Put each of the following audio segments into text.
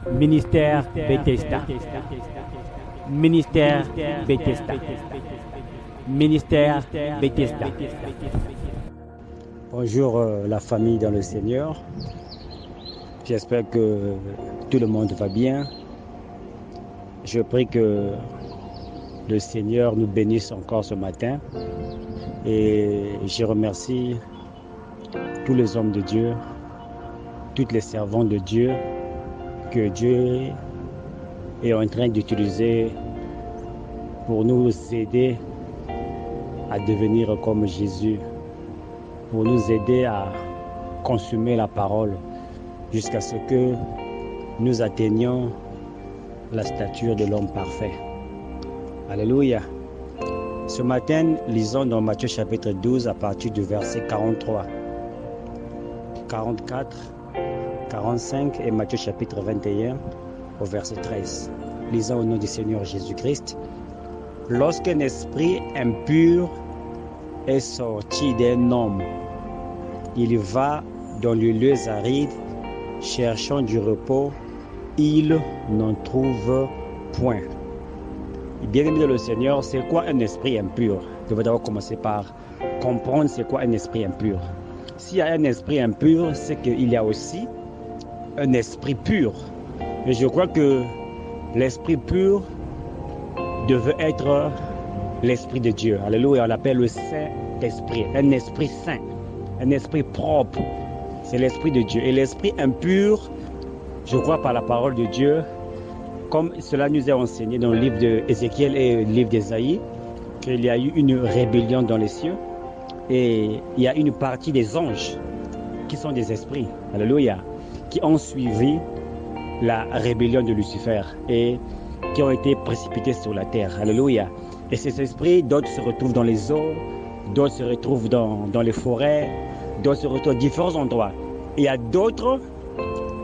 Ministère Bethesda. Ministère Bethesda. Ministère Bethesda. Bonjour la famille dans le Seigneur. J'espère que tout le monde va bien. Je prie que le Seigneur nous bénisse encore ce matin. Et je remercie tous les hommes de Dieu, toutes les servantes de Dieu que Dieu est en train d'utiliser pour nous aider à devenir comme Jésus, pour nous aider à consommer la parole jusqu'à ce que nous atteignions la stature de l'homme parfait. Alléluia. Ce matin, lisons dans Matthieu chapitre 12 à partir du verset 43, 44, 45 et Matthieu chapitre 21 au verset 13. Lisons au nom du Seigneur Jésus-Christ. Lorsqu'un esprit impur est sorti d'un homme, il va dans les lieux arides, cherchant du repos, il n'en trouve point. Bien-aimé dans le Seigneur, c'est quoi un esprit impur? Je vais d'abord commencer par comprendre c'est quoi un esprit impur. S'il y a un esprit impur, c'est qu'il y a aussi un esprit pur. Et je crois que l'esprit pur devait être l'esprit de Dieu. Alléluia, on l'appelle le Saint-Esprit, un esprit saint, un esprit propre. C'est l'esprit de Dieu. Et l'esprit impur, je crois par la parole de Dieu, comme cela nous est enseigné dans le livre d'Ézéchiel et le livre d'Ésaïe, qu'il y a eu une rébellion dans les cieux et il y a une partie des anges qui sont des esprits, alléluia, qui ont suivi la rébellion de Lucifer et qui ont été précipités sur la terre, alléluia. Et ces esprits, d'autres se retrouvent dans les eaux, d'autres se retrouvent dans les forêts, d'autres se retrouvent à différents endroits. Et il y a d'autres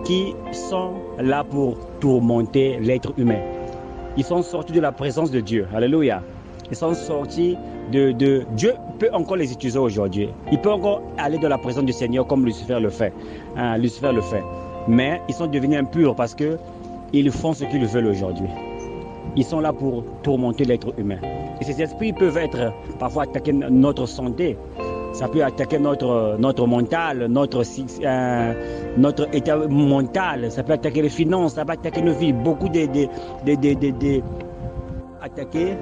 qui sont là pour tourmenter l'être humain. Ils sont sortis de la présence de Dieu. Alléluia. Ils sont sortis de Dieu peut encore les utiliser aujourd'hui. Il peut encore aller dans la présence du Seigneur comme Lucifer le fait. Lucifer le fait. Mais ils sont devenus impurs parce que ils font ce qu'ils veulent aujourd'hui. Ils sont là pour tourmenter l'être humain. Et ces esprits peuvent être parfois attaquer notre santé. Ça peut attaquer notre mental, notre état mental. Ça peut attaquer les finances, ça peut attaquer nos vies. Attaquer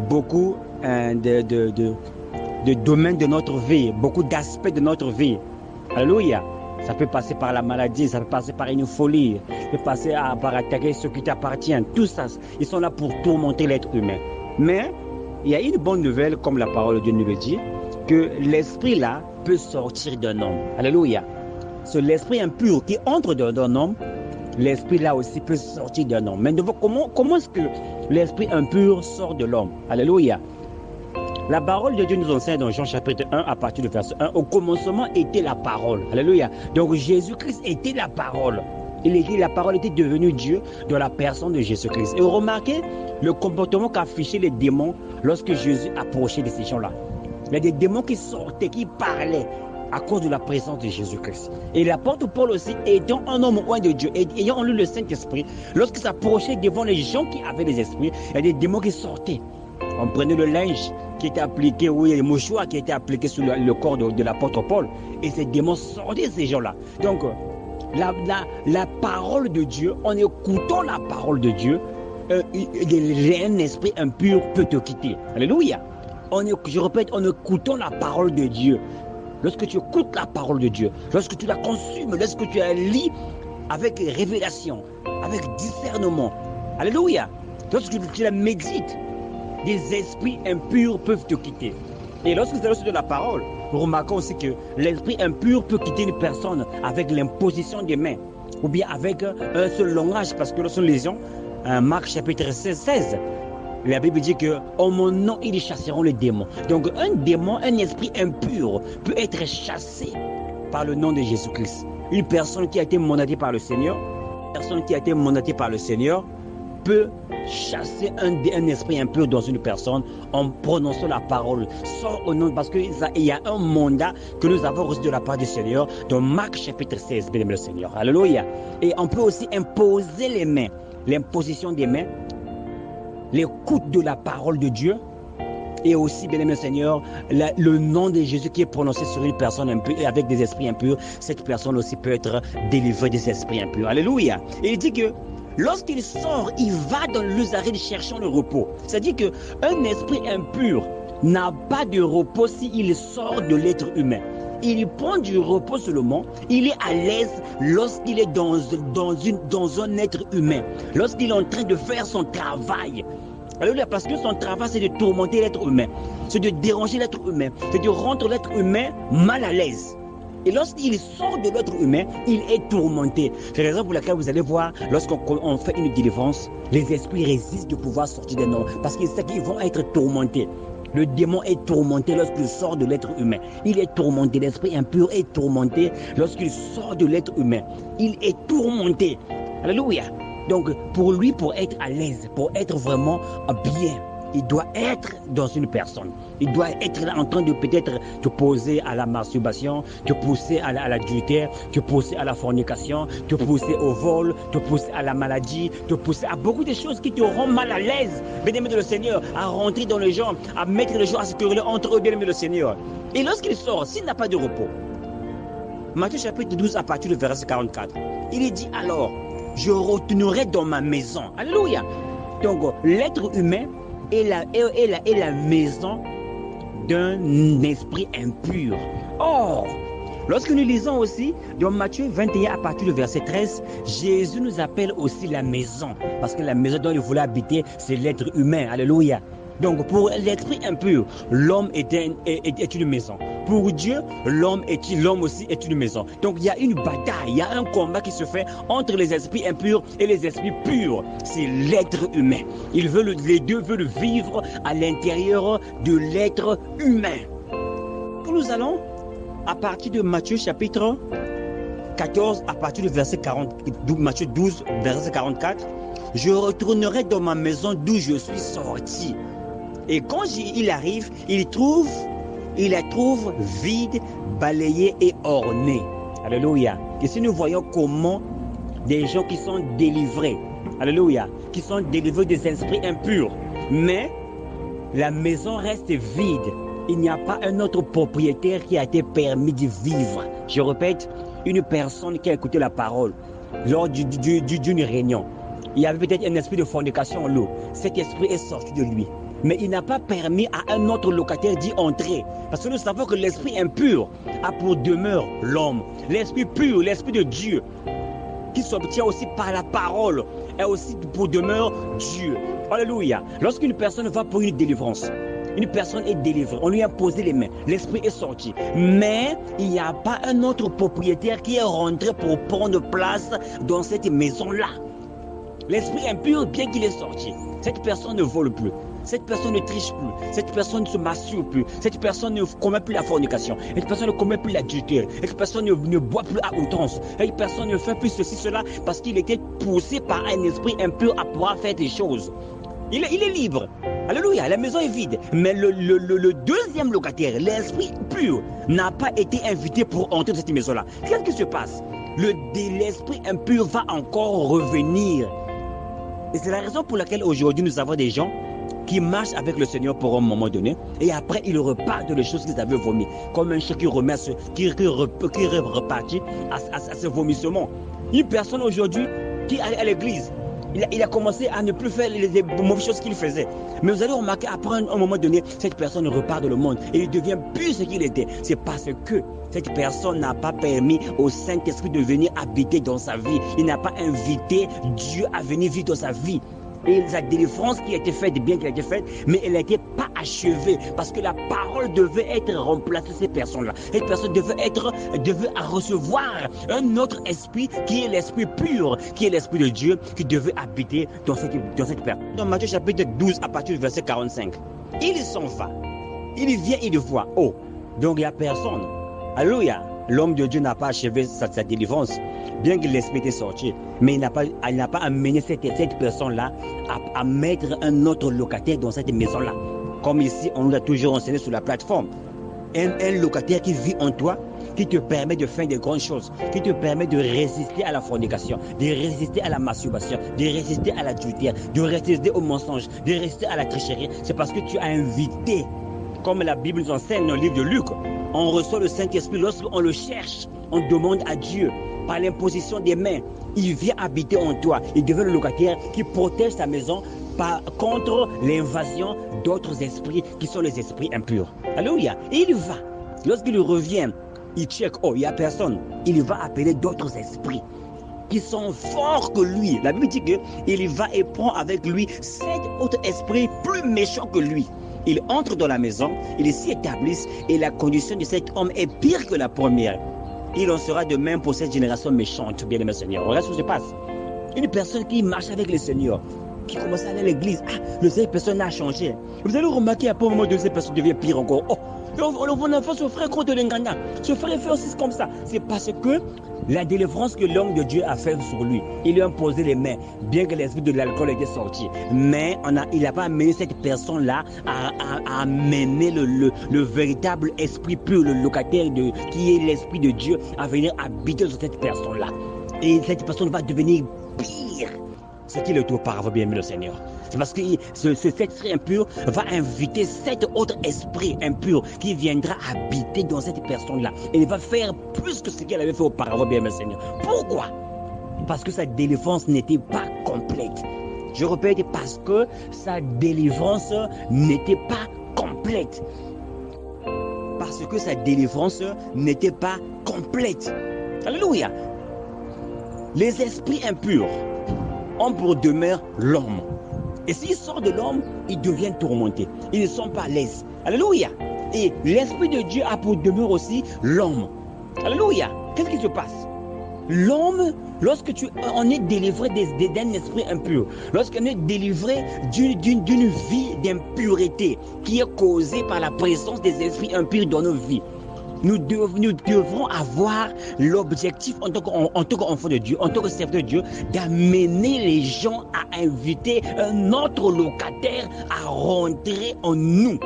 beaucoup de domaines de notre vie, beaucoup d'aspects de notre vie. Alléluia. Ça peut passer par la maladie, ça peut passer par une folie, ça peut passer par attaquer ce qui t'appartient. Tout ça, ils sont là pour tourmenter l'être humain. Mais il y a une bonne nouvelle, comme la parole de Dieu nous le dit, que l'esprit là peut sortir d'un homme. Alléluia. C'est l'esprit impur qui entre d'un homme, l'esprit là aussi peut sortir d'un homme. Mais comment est-ce que l'esprit impur sort de l'homme? Alléluia. La parole de Dieu nous enseigne dans Jean chapitre 1 à partir du verset 1. Au commencement était la parole. Alléluia. Donc Jésus-Christ était la parole. La parole était devenue Dieu dans la personne de Jésus-Christ. Et remarquez le comportement qu'affichaient les démons lorsque Jésus approchait de ces gens-là. Il y a des démons qui sortaient, qui parlaient à cause de la présence de Jésus-Christ. Et l'apôtre Paul aussi, étant un homme loin de Dieu, ayant en lui le Saint-Esprit, lorsqu'il s'approchait devant les gens qui avaient les esprits, il y a des démons qui sortaient. On prenait le linge qui était appliqué, oui, le mouchoir qui était appliqué sur le corps de l'apôtre Paul, et ces démons sortaient, ces gens-là. Donc, la parole de Dieu, en écoutant la parole de Dieu, un esprit impur peut te quitter. Alléluia. Je répète, en écoutant la parole de Dieu, lorsque tu écoutes la parole de Dieu, lorsque tu la consumes, lorsque tu la lis avec révélation, avec discernement, alléluia, lorsque tu la médites, des esprits impurs peuvent te quitter. Et lorsque vous allez sur la parole, remarquons aussi que l'esprit impur peut quitter une personne avec l'imposition des mains, ou bien avec un seul langage, parce que lorsque nous lisons Marc chapitre 16, la Bible dit que en mon nom, ils chasseront les démons. Donc un démon, un esprit impur peut être chassé par le nom de Jésus-Christ. Une personne qui a été mandatée par le Seigneur, peut chasser un esprit impur dans une personne en prononçant la parole. Sors au nom, parce qu'il y a un mandat que nous avons reçu de la part du Seigneur dans Marc chapitre 16, bien aimé le Seigneur. Alléluia. Et on peut aussi imposer les mains, l'imposition des mains, l'écoute de la parole de Dieu. Et aussi, bien aimé Seigneur, le nom de Jésus qui est prononcé sur une personne impure et avec des esprits impurs, cette personne aussi peut être délivrée des esprits impurs. Alléluia. Et il dit que lorsqu'il sort, il va dans le Nazareth cherchant le repos. C'est-à-dire qu'un esprit impur n'a pas de repos s'il sort de l'être humain. Il prend du repos seulement, il est à l'aise lorsqu'il est dans un être humain, lorsqu'il est en train de faire son travail. Alléluia, parce que son travail, c'est de tourmenter l'être humain, c'est de déranger l'être humain, c'est de rendre l'être humain mal à l'aise. Et lorsqu'il sort de l'être humain, il est tourmenté. C'est la raison pour laquelle vous allez voir, lorsqu'on fait une délivrance, les esprits résistent de pouvoir sortir des noms, parce qu'ils savent qu'ils vont être tourmentés. Le démon est tourmenté lorsqu'il sort de l'être humain. Il est tourmenté. L'esprit impur est tourmenté lorsqu'il sort de l'être humain. Il est tourmenté. Alléluia. Donc, pour lui, pour être à l'aise, pour être vraiment bien, il doit être dans une personne. Il doit être en train de peut-être te poser à la masturbation, te pousser à l'adultère, te pousser à la fornication, te pousser au vol, te pousser à la maladie, te pousser à beaucoup de choses qui te rendent mal à l'aise, bien-aimé de le Seigneur, à rentrer dans les gens, à mettre les gens à se quereller entre eux, bien-aimé de le Seigneur. Et lorsqu'il sort, s'il n'a pas de repos, Matthieu chapitre 12 à partir du verset 44, il dit alors, je retournerai dans ma maison. Alléluia. Donc, l'être humain est la maison d'un esprit impur. Or, lorsque nous lisons aussi dans Matthieu 21 à partir du verset 13, Jésus nous appelle aussi la maison. Parce que la maison dont il voulait habiter, c'est l'être humain. Alléluia. Donc pour l'esprit impur, l'homme est une maison. Pour Dieu, l'homme aussi est une maison. Donc il y a une bataille, il y a un combat qui se fait entre les esprits impurs et les esprits purs. C'est l'être humain. Les deux veulent vivre à l'intérieur de l'être humain. Nous allons, à partir de Matthieu chapitre 14, à partir du verset 40, Matthieu 12, verset 44, je retournerai dans ma maison d'où je suis sorti. Et quand il arrive, il la trouve vide, balayée et ornée. Alléluia. Et si nous voyons comment des gens qui sont délivrés, alléluia, qui sont délivrés des esprits impurs, mais la maison reste vide. Il n'y a pas un autre propriétaire qui a été permis de vivre. Je répète, une personne qui a écouté la parole lors d'une réunion. Il y avait peut-être un esprit de fornication en l'eau. Cet esprit est sorti de lui. Mais il n'a pas permis à un autre locataire d'y entrer. Parce que nous savons que l'esprit impur a pour demeure l'homme. L'esprit pur, l'esprit de Dieu, qui s'obtient aussi par la parole, est aussi pour demeure Dieu. Alléluia. Lorsqu'une personne va pour une délivrance, une personne est délivrée, on lui a posé les mains, l'esprit est sorti. Mais il n'y a pas un autre propriétaire qui est rentré pour prendre place dans cette maison-là. L'esprit impur, bien qu'il est sorti, cette personne ne vole plus. Cette personne ne triche plus, cette personne ne se masturbe plus, cette personne ne commet plus la fornication, cette personne ne commet plus l'adultère, cette personne ne boit plus à outrance, cette personne ne fait plus ceci, cela, parce qu'il était poussé par un esprit impur à pouvoir faire des choses. Il est libre. Alléluia, la maison est vide. Mais le deuxième locataire, l'esprit pur, n'a pas été invité pour entrer dans cette maison-là. Qu'est-ce qui se passe? L'esprit impur va encore revenir. Et c'est la raison pour laquelle aujourd'hui nous avons des gens qui marchent avec le Seigneur pour un moment donné et après ils repartent de choses qu'ils avaient vomi, comme un chien qui repartit à ce vomissement. Une personne aujourd'hui qui allait à l'église, il a commencé à ne plus faire les mauvaises choses qu'il faisait. Mais vous allez remarquer, après un moment donné, cette personne repart dans le monde et il devient plus ce qu'il était. C'est parce que cette personne n'a pas permis au Saint-Esprit de venir habiter dans sa vie. Il n'a pas invité Dieu à venir vivre dans sa vie. Et la délivrance qui a été faite, bien qu'elle a été faite, mais elle n'était pas achevée parce que la parole devait être remplacée ces personnes-là. Cette personne devait recevoir un autre esprit qui est l'esprit pur, qui est l'esprit de Dieu, qui devait habiter dans cette personne. Dans Matthieu chapitre 12, à partir du verset 45, il s'en va, il vient, il voit, oh, donc il n'y a personne. Alléluia. L'homme de Dieu n'a pas achevé sa délivrance. bien que l'esprit était sorti, mais elle n'a pas amené cette personne-là à mettre un autre locataire dans cette maison-là. Comme ici, on nous a toujours enseigné sur la plateforme. Un locataire qui vit en toi, qui te permet de faire des grandes choses, qui te permet de résister à la fornication, de résister à la masturbation, de résister à l'adultère, de résister au mensonge, de résister à la tricherie. C'est parce que tu as invité, comme la Bible nous enseigne dans le livre de Luc, on reçoit le Saint-Esprit lorsqu'on le cherche, on demande à Dieu, par l'imposition des mains, il vient habiter en toi, il devient le locataire qui protège ta maison contre l'invasion d'autres esprits qui sont les esprits impurs. Alléluia. Et il va, lorsqu'il revient, il check, oh, il n'y a personne. Il va appeler d'autres esprits qui sont forts que lui. La Bible dit qu'il va et prend avec lui 7 autres esprits plus méchants que lui. Ils entrent dans la maison, ils s'y établissent et la condition de cet homme est pire que la première. Il en sera de même pour cette génération méchante, bien aimé Seigneur. Regarde ce qui se passe. Une personne qui marche avec le Seigneur, qui commence à aller à l'église, cette personne a changé. Vous allez remarquer à un moment donné, cette personne devient pire encore. Oh, mon enfant, ce frère contre l'engana, ce frère fait aussi comme ça. C'est parce que la délivrance que l'homme de Dieu a faite sur lui, il lui a imposé les mains, bien que l'esprit de l'alcool était sorti. Mais il n'a pas amené cette personne-là à amener le véritable esprit pur, le locataire qui est l'esprit de Dieu, à venir habiter sur cette personne-là. Et cette personne va devenir pire. Ce qu'il est auparavant, bien aimé le Seigneur. C'est parce que cet esprit impur va inviter 7 autres esprits impurs qui viendra habiter dans cette personne-là. Et il va faire plus que ce qu'elle avait fait auparavant, bien aimé le Seigneur. Pourquoi? Parce que sa délivrance n'était pas complète. Je répète, parce que sa délivrance n'était pas complète. Parce que sa délivrance n'était pas complète. Alléluia. Les esprits impurs ont pour demeure l'homme. Et s'ils sortent de l'homme, ils deviennent tourmentés. Ils ne sont pas à l'aise. Alléluia. Et l'Esprit de Dieu a pour demeure aussi l'homme. Alléluia. Qu'est-ce qui se passe? L'homme, lorsque on est délivré d'un esprit impur, lorsqu'on est délivré d'une vie d'impureté qui est causée par la présence des esprits impurs dans nos vies, nous devrons avoir l'objectif en tant qu'enfant de Dieu, en tant que serviteur de Dieu, d'amener les gens à inviter un autre locataire à rentrer en nous.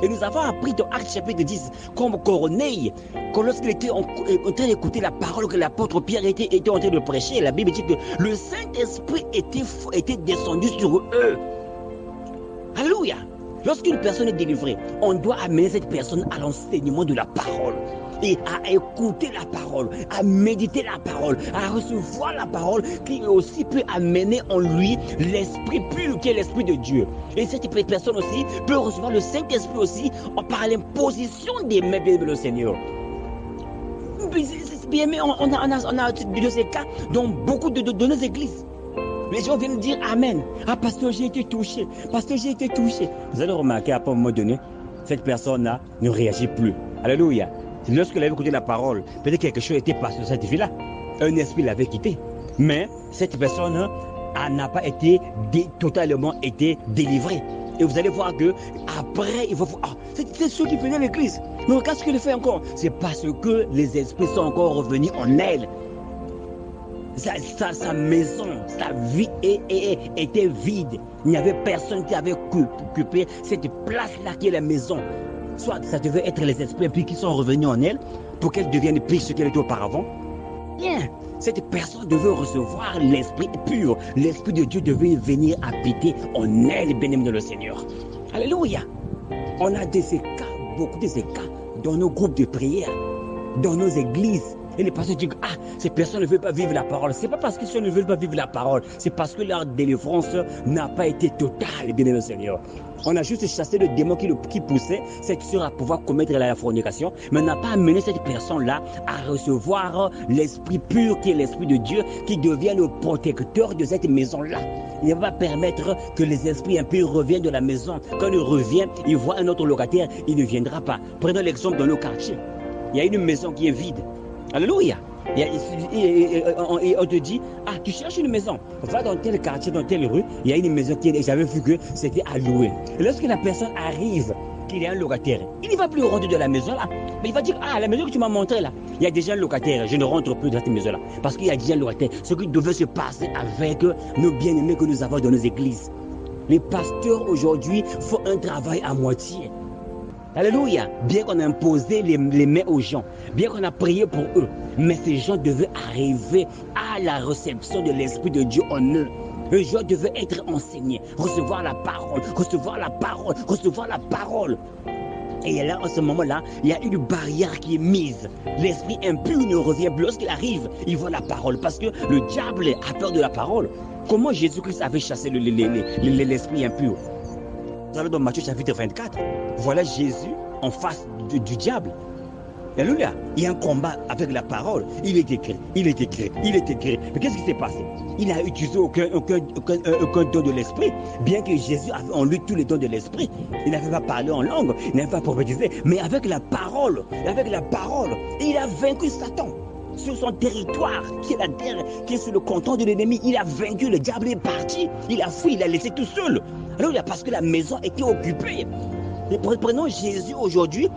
Et nous avons appris dans Actes chapitre 10, comme Corneille, que lorsqu'il était en train d'écouter la parole que l'apôtre Pierre était en train de prêcher, la Bible dit que le Saint-Esprit était descendu sur eux. Alléluia. Lorsqu'une personne est délivrée, on doit amener cette personne à l'enseignement de la parole et à écouter la parole, à méditer la parole, à recevoir la parole qui aussi peut amener en lui l'esprit pur qui est l'esprit de Dieu. Et cette personne aussi peut recevoir le Saint-Esprit aussi par l'imposition des mains de le Seigneur. Bien aimé, on a de ces cas dans beaucoup de nos églises. Les gens viennent dire Amen. Ah, pasteur, j'ai été touché. Pasteur, j'ai été touché. Vous allez remarquer à un moment donné, cette personne-là ne réagit plus. Alléluia. Lorsqu'elle avait écouté la parole, peut-être quelque chose était passé dans cette vie-là. Un esprit l'avait quitté. Mais cette personne n'a pas été totalement été délivrée. Et vous allez voir que après, il faut. C'est ceux qui venaient à l'église. Mais regarde ce qu'il fait encore. C'est parce que les esprits sont encore revenus en elle. Sa maison, sa vie était vide. Il n'y avait personne qui avait occupé cette place-là qui est la maison. Soit ça devait être les esprits puis qui sont revenus en elle pour qu'elle devienne pire ce qu'elle était auparavant. Bien, cette personne devait recevoir l'esprit pur. L'esprit de Dieu devait venir habiter en elle, bien-aimé de le Seigneur. Alléluia. On a beaucoup de ces cas dans nos groupes de prière, dans nos églises. Et les pasteurs disent, ces personnes ne veulent pas vivre la parole. Ce n'est pas parce qu'ils ne veulent pas vivre la parole, c'est parce que leur délivrance n'a pas été totale, bien aimé Seigneur. On a juste chassé le démon qui poussait cette sœur à pouvoir commettre la fornication, mais on n'a pas amené cette personne-là à recevoir l'esprit pur qui est l'esprit de Dieu, qui devient le protecteur de cette maison-là. Il ne va pas permettre que les esprits impurs reviennent de la maison. Quand il revient, il voit un autre locataire, il ne viendra pas. Prenons l'exemple dans nos quartiers. Il y a une maison qui est vide. Alléluia. Et on te dit, tu cherches une maison, va dans tel quartier, dans telle rue, il y a une maison j'avais vu que c'était à louer. Et lorsque la personne arrive, qu'il est un locataire. Il ne va plus rentrer de la maison là. Mais il va dire, ah, la maison que tu m'as montrée là, il y a déjà un locataire, je ne rentre plus dans cette maison là. Parce qu'il y a déjà un locataire. Ce qui devait se passer avec nos bien-aimés que nous avons dans nos églises. Les pasteurs aujourd'hui font un travail à moitié. Alléluia. Bien qu'on a imposé les mains aux gens, bien qu'on a prié pour eux, mais ces gens devaient arriver à la réception de l'Esprit de Dieu en eux. Les gens devaient être enseignés, recevoir la parole, recevoir la parole, recevoir la parole. Et là, en ce moment-là, il y a une barrière qui est mise. L'esprit impur ne revient plus. Lorsqu'il arrive, il voit la parole. Parce que le diable a peur de la parole. Comment Jésus-Christ avait chassé l'esprit impur? Nous allons dans Matthieu chapitre 24. Voilà Jésus en face du diable. Alléluia. Il y a un combat avec la parole. Il est écrit, il est écrit, il est écrit. Mais qu'est-ce qui s'est passé? Il n'a utilisé aucun don de l'esprit. Bien que Jésus avait en lui tous les dons de l'esprit. Il n'avait pas parlé en langue, il n'avait pas prophétisé. Mais avec la parole, il a vaincu Satan. Sur son territoire, qui est la terre, qui est sur le canton de l'ennemi, il a vaincu, le diable est parti. Il a fui, il l'a laissé tout seul. Alors, parce que la maison était occupée. Et prenons Jésus aujourd'hui,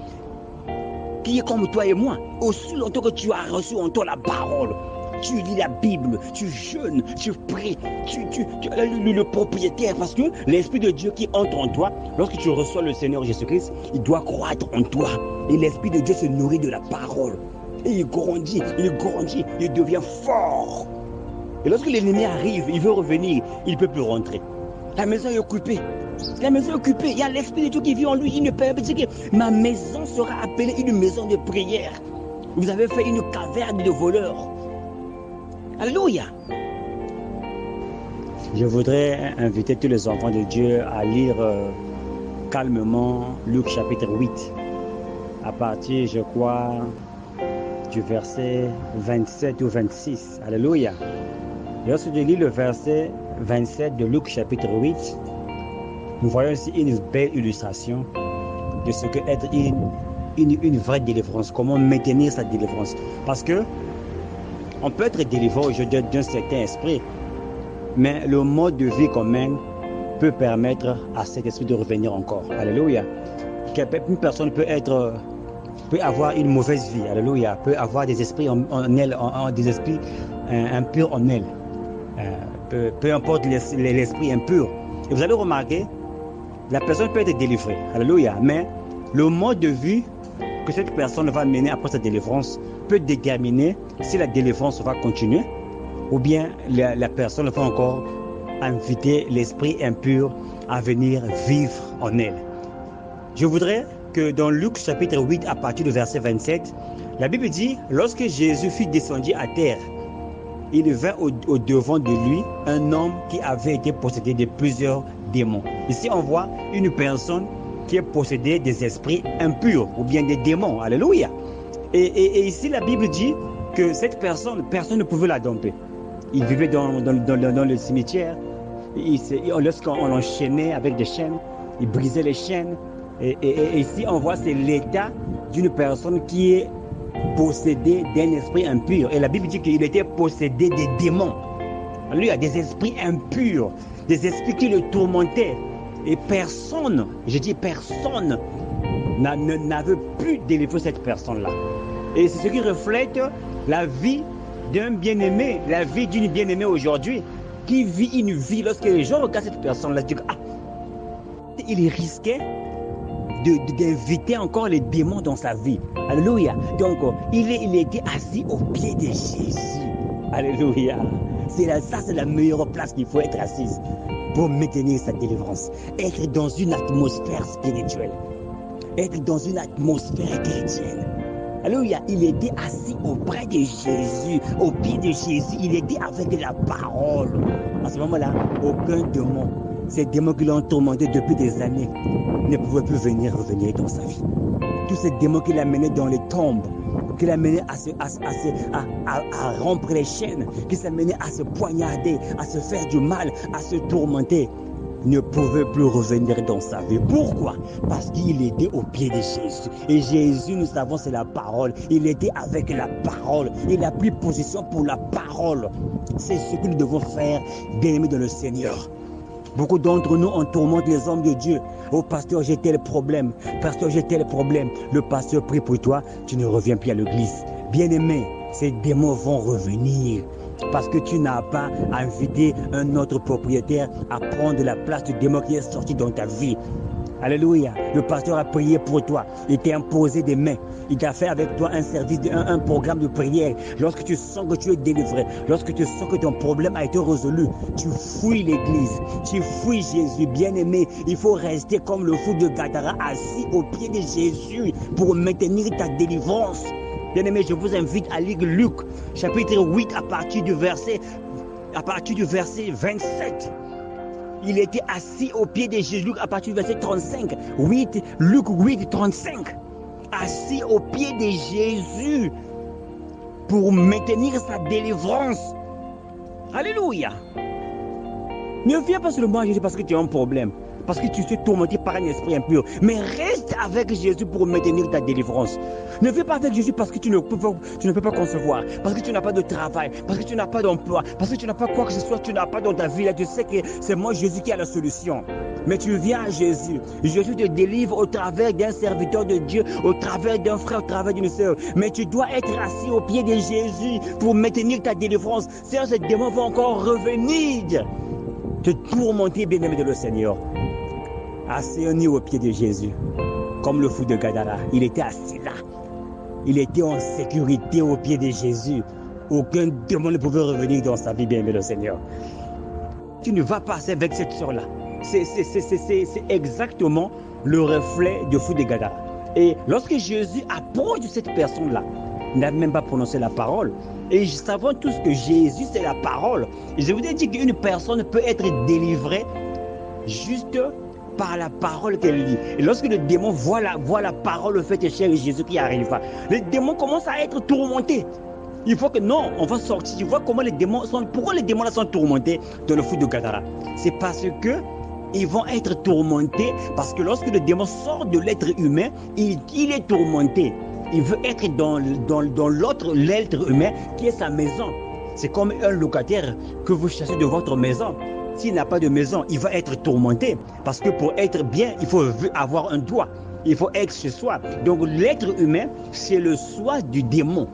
qui est comme toi et moi. Aussi longtemps que tu as reçu en toi la parole, tu lis la Bible, tu jeûnes, tu pries, tu le propriétaire, parce que l'Esprit de Dieu qui entre en toi, lorsque tu reçois le Seigneur Jésus-Christ, il doit croître en toi. Et l'Esprit de Dieu se nourrit de la parole. Et il grandit, il devient fort. Et lorsque l'ennemi arrive, il veut revenir, il ne peut plus rentrer. La maison est occupée. La maison est occupée. Il y a l'Esprit de Dieu qui vit en lui. Il ne peut pas dire que ma maison sera appelée une maison de prière. Vous avez fait une caverne de voleurs. Alléluia. Je voudrais inviter tous les enfants de Dieu à lire calmement Luc chapitre 8. À partir, je crois, du verset 27 ou 26. Alléluia. Lorsque je lis le verset 27 de Luc chapitre 8, nous voyons ici une belle illustration de ce que être une vraie délivrance, comment maintenir sa délivrance. Parce que on peut être délivré aujourd'hui d'un certain esprit, mais le mode de vie qu'on mène peut permettre à cet esprit de revenir encore. Alléluia. Une personne peut avoir une mauvaise vie, alléluia, peut avoir des esprits en elle, des esprits impurs en elle. Peu importe l'esprit impur. Et vous allez remarquer, la personne peut être délivrée, alléluia, mais le mode de vie que cette personne va mener après sa délivrance peut déterminer si la délivrance va continuer ou bien la personne va encore inviter l'esprit impur à venir vivre en elle. Je voudrais que dans Luc chapitre 8, à partir du verset 27, la Bible dit, lorsque Jésus fut descendu à terre, il vint au devant de lui un homme qui avait été possédé de plusieurs démons. Ici, on voit une personne qui est possédée des esprits impurs ou bien des démons. Alléluia. Et ici, la Bible dit que cette personne ne pouvait la dompter. Il vivait dans le cimetière. Lorsqu'on l'enchaînait avec des chaînes, il brisait les chaînes. Et ici, on voit c'est l'état d'une personne qui est possédée d'un esprit impur. Et la Bible dit qu'il était possédé des démons. Lui, il y a des esprits impurs, des esprits qui le tourmentaient. Et personne, je dis personne, n'avait pu délivrer cette personne-là. Et c'est ce qui reflète la vie d'un bien-aimé, la vie d'une bien-aimée aujourd'hui, qui vit une vie. Lorsque les gens regardent cette personne-là, ils disent, ah, il risquait d'inviter encore les démons dans sa vie. Alléluia. Donc, il était assis au pied de Jésus. Alléluia. Ça, c'est la meilleure place qu'il faut être assise pour maintenir sa délivrance. Être dans une atmosphère spirituelle. Être dans une atmosphère chrétienne. Alléluia. Il était assis auprès de Jésus, au pied de Jésus. Il était avec la parole. À ce moment-là, aucun démon, ces démons qui l'ont tourmenté depuis des années, ne pouvaient plus revenir dans sa vie. Tous ces démons qui l'amenaient dans les tombes, qui l'amenaient à rompre les chaînes, qui l'amenaient à se poignarder, à se faire du mal, à se tourmenter, ne pouvaient plus revenir dans sa vie. Pourquoi? Parce qu'il était au pied de Jésus. Et Jésus, nous savons, c'est la parole. Il était avec la parole. Il a pris position pour la parole. C'est ce que nous devons faire, bien-aimés dans le Seigneur. Beaucoup d'entre nous, on tourmente les hommes de Dieu. Oh pasteur, j'ai tel problème. Pasteur, j'ai tel problème. Le pasteur prie pour toi, tu ne reviens plus à l'église. Bien-aimé, ces démons vont revenir. Parce que tu n'as pas invité un autre propriétaire à prendre la place du démon qui est sorti dans ta vie. Alléluia. Le pasteur a prié pour toi. Il t'a imposé des mains. Il t'a fait avec toi un service, un programme de prière. Lorsque tu sens que tu es délivré, lorsque tu sens que ton problème a été résolu, tu fuis l'église. Tu fuis Jésus. Bien-aimé, il faut rester comme le fou de Gadara, assis au pied de Jésus pour maintenir ta délivrance. Bien-aimé, je vous invite à lire Luc, chapitre 8, à partir du verset 27. Il était assis au pied de Jésus à partir du verset 35. Luc 8, 35. Assis au pied de Jésus pour maintenir sa délivrance. Alléluia. Ne viens pas seulement à Jésus parce que tu as un problème, parce que tu es tourmenté par un esprit impur. Mais reste avec Jésus pour maintenir ta délivrance. Ne viens pas avec Jésus parce que tu ne peux pas concevoir, parce que tu n'as pas de travail, parce que tu n'as pas d'emploi, parce que tu n'as pas quoi que ce soit, tu n'as pas dans ta vie. Là, tu sais que c'est moi Jésus qui a la solution. Mais tu viens à Jésus. Jésus te délivre au travers d'un serviteur de Dieu, au travers d'un frère, au travers d'une sœur. Mais tu dois être assis au pied de Jésus pour maintenir ta délivrance. Sinon, ces démons vont encore revenir te tourmenter, bien-aimé de le Seigneur. Assis au pied de Jésus, comme le fou de Gadara. Il était assis là. Il était en sécurité au pied de Jésus. Aucun démon ne pouvait revenir dans sa vie, bien-aimé le Seigneur. Tu ne vas pas avec cette soeur-là. C'est exactement le reflet du fou de Gadara. Et lorsque Jésus approche de cette personne-là, il n'a même pas prononcé la parole. Et nous savons tous que Jésus, c'est la parole. Et je vous ai dit qu'une personne peut être délivrée juste par la parole qu'elle dit. Et lorsque le démon voit la parole faite chez Jésus qui arrive, le démon commence à être tourmenté. Il faut que non, on va sortir. Tu vois comment les démons sont. Pourquoi les démons là sont tourmentés dans le fou de Gadara? C'est parce que ils vont être tourmentés parce que lorsque le démon sort de l'être humain, il est tourmenté. Il veut être dans l'être humain qui est sa maison. C'est comme un locataire que vous chassez de votre maison. S'il n'a pas de maison, il va être tourmenté. Parce que pour être bien, il faut avoir un toit. Il faut être chez soi. Donc l'être humain, c'est le soi du démon.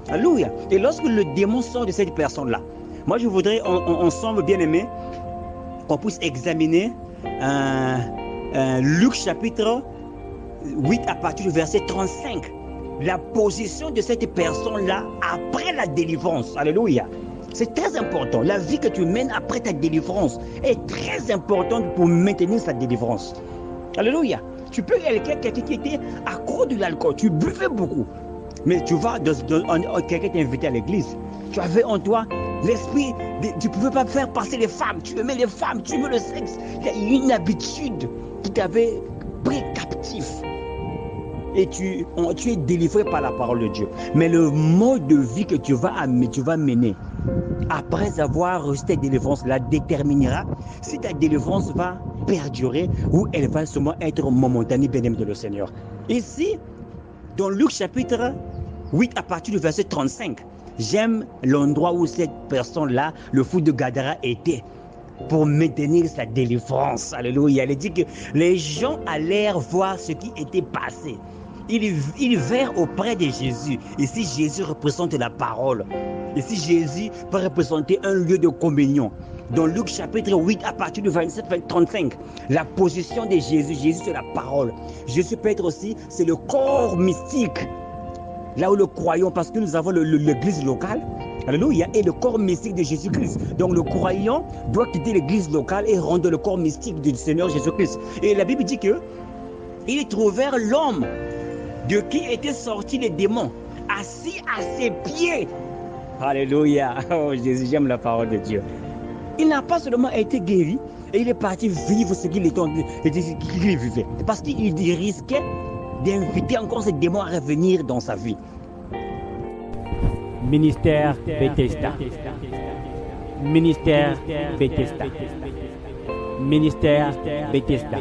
Alléluia. Et lorsque le démon sort de cette personne-là, moi je voudrais ensemble, bien aimé, qu'on puisse examiner Luc chapitre 8 à partir du verset 35. La position de cette personne-là après la délivrance. Alléluia. C'est très important. La vie que tu mènes après ta délivrance est très importante pour maintenir sa délivrance. Alléluia. Tu peux y aller quelqu'un qui était accro de l'alcool. Tu buvais beaucoup. Mais tu vas, quelqu'un t'a invité à l'église. Tu avais en toi l'esprit, tu ne pouvais pas faire passer les femmes. Tu aimais les femmes, tu aimais le sexe. Il y a une habitude qui t'avait pris captif. Et tu es délivré par la parole de Dieu. Mais le mode de vie que tu vas mener après avoir reçu ta délivrance là déterminera si ta délivrance va perdurer ou elle va seulement être momentanée, bien-aimé de le Seigneur. Ici, dans Luc chapitre 8 à partir du verset 35, j'aime l'endroit où cette personne-là, le fou de Gadara, était pour maintenir sa délivrance. Alléluia. Il dit que les gens allèrent voir ce qui était passé. Ils vinrent auprès de Jésus. Ici, Jésus représente la parole. Ici, Jésus peut représenter un lieu de communion. Dans Luc chapitre 8, à partir du 27-35, la position de Jésus, Jésus c'est la parole. Jésus peut être aussi, c'est le corps mystique. Là où le croyant, parce que nous avons l'église locale, alléluia, et le corps mystique de Jésus-Christ. Donc le croyant doit quitter l'église locale et rendre le corps mystique du Seigneur Jésus-Christ. Et la Bible dit que ils trouvèrent l'homme de qui étaient sortis les démons, assis à ses pieds. Alléluia. Oh Jésus, j'aime la parole de Dieu. Il n'a pas seulement été guéri, et il est parti vivre ce qu'il vivait. Parce qu'il risquait d'inviter encore ces démons à revenir dans sa vie. Ministère Bethesda. Ministère Bethesda. Ministère Bethesda.